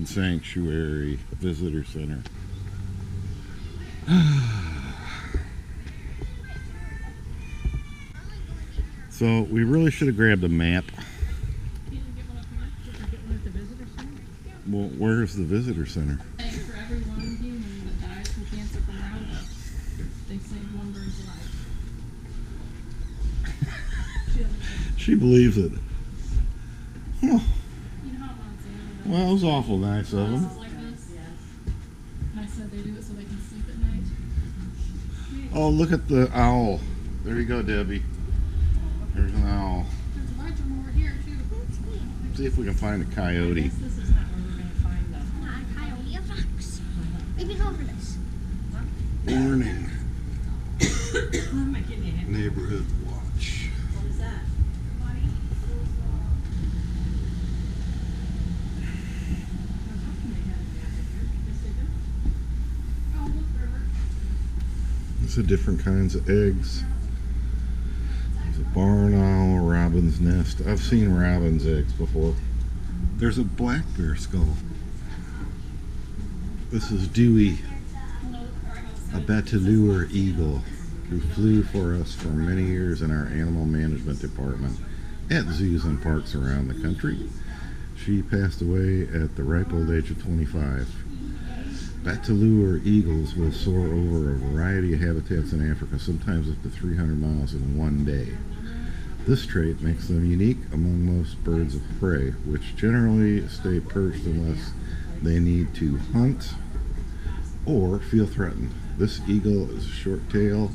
bird sanctuary, visitor center. So we really should have grabbed a map. Well, where's the visitor center? For every one human that dies from cancer from Roundup, they save one bird's life. She believes it. Huh. You know how Monsanto Well, it was awful nice of them. like this? And I said they do it so they can sleep at night. Oh, look at the owl. There you go, Debbie. There's an owl. There's a bunch of them over here, too. See if we can find a coyote. This is not where we're going to find them. Not a coyote, a fox. Maybe go over this. Warning. Am I getting you? Neighborhood watch. What is that? These are different kinds of eggs. There's a barn owl, a robin's nest. I've seen robin's eggs before. There's a black bear skull. This is Dewey, a Bataleur eagle who flew for us for many years in our animal management department at zoos and parks around the country. She passed away at the ripe old age of 25. Bataleur eagles will soar over a variety of habitats in Africa, sometimes up to 300 miles in one day. This trait makes them unique among most birds of prey, which generally stay perched unless they need to hunt or feel threatened. This eagle is a short tail,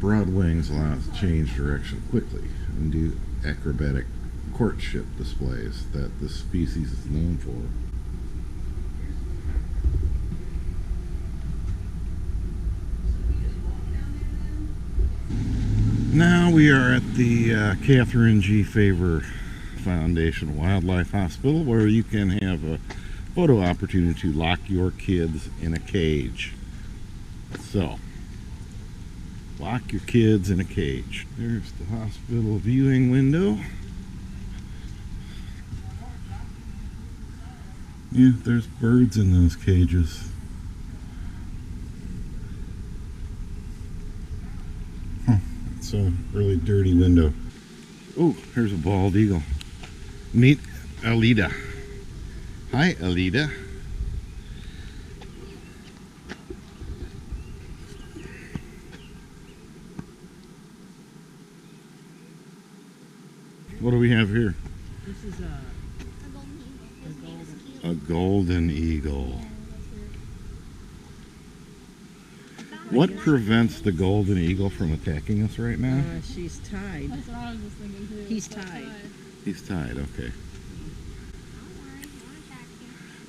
broad wings allow it to change direction quickly and do acrobatic courtship displays that this species is known for. Now we are at the Catherine G. Favor Foundation Wildlife Hospital, where you can have a photo opportunity to lock your kids in a cage. So, lock your kids in a cage. There's the hospital viewing window. Yeah, there's birds in those cages. It's a really dirty window. Oh, here's a bald eagle. Meet Alida. Hi, Alida. What do we have here? This is A golden eagle. What prevents the golden eagle from attacking us right now? She's tied. That's what I was just thinking too. He's tied. He's tied, okay.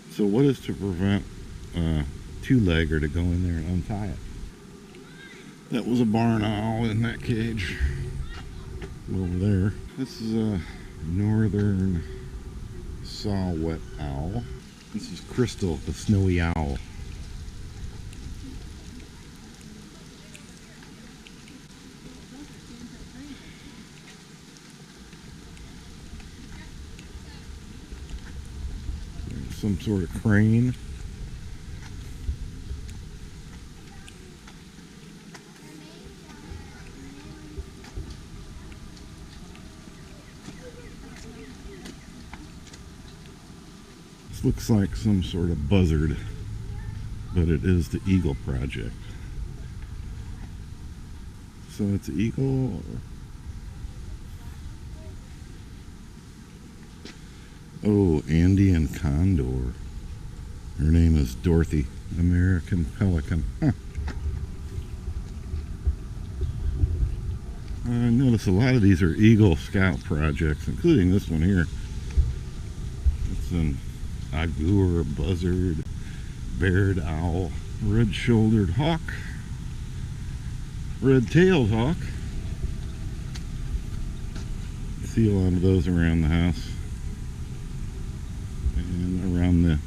So what is to prevent a two-legger to go in there and untie it? That was a barn owl in that cage over there. This is a northern saw-whet owl. This is Crystal, the snowy owl. Some sort of crane. This looks like some sort of buzzard, but it is the Eagle Project. So it's an eagle. Oh, Andean condor. Her name is Dorothy, American pelican. Huh. I notice a lot of these are Eagle Scout projects, including this one here. It's an agur, buzzard, barred owl, red-shouldered hawk, red-tailed hawk. See a lot of those around the house and around the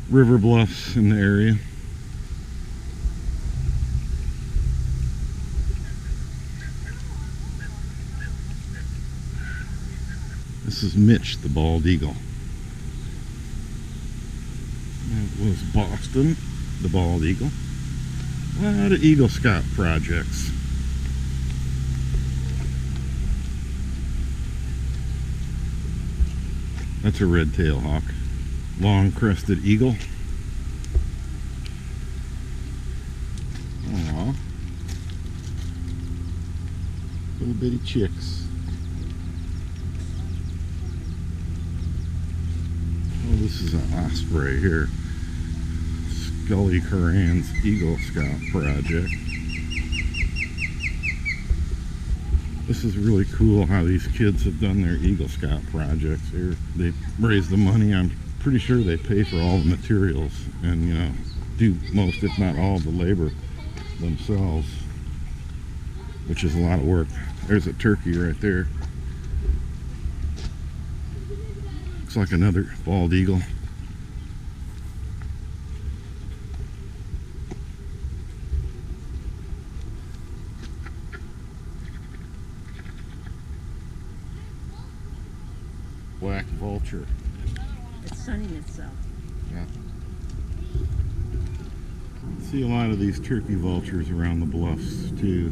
river bluffs in the area. This is Mitch, the bald eagle. was Boston, the bald eagle. A lot of Eagle Scout projects. That's a red-tailed hawk. Long-crested eagle. Aww. Little bitty chicks. Oh, this is an osprey here. Scully Curran's Eagle Scout project. This is really cool how these kids have done their Eagle Scout projects here. They raise the money. I'm pretty sure they pay for all the materials and, you know, do most, if not all, the labor themselves, which is a lot of work. There's a turkey right there. Looks like another bald eagle. Black vulture. It's sunning itself. Yeah. See a lot of these turkey vultures around the bluffs too.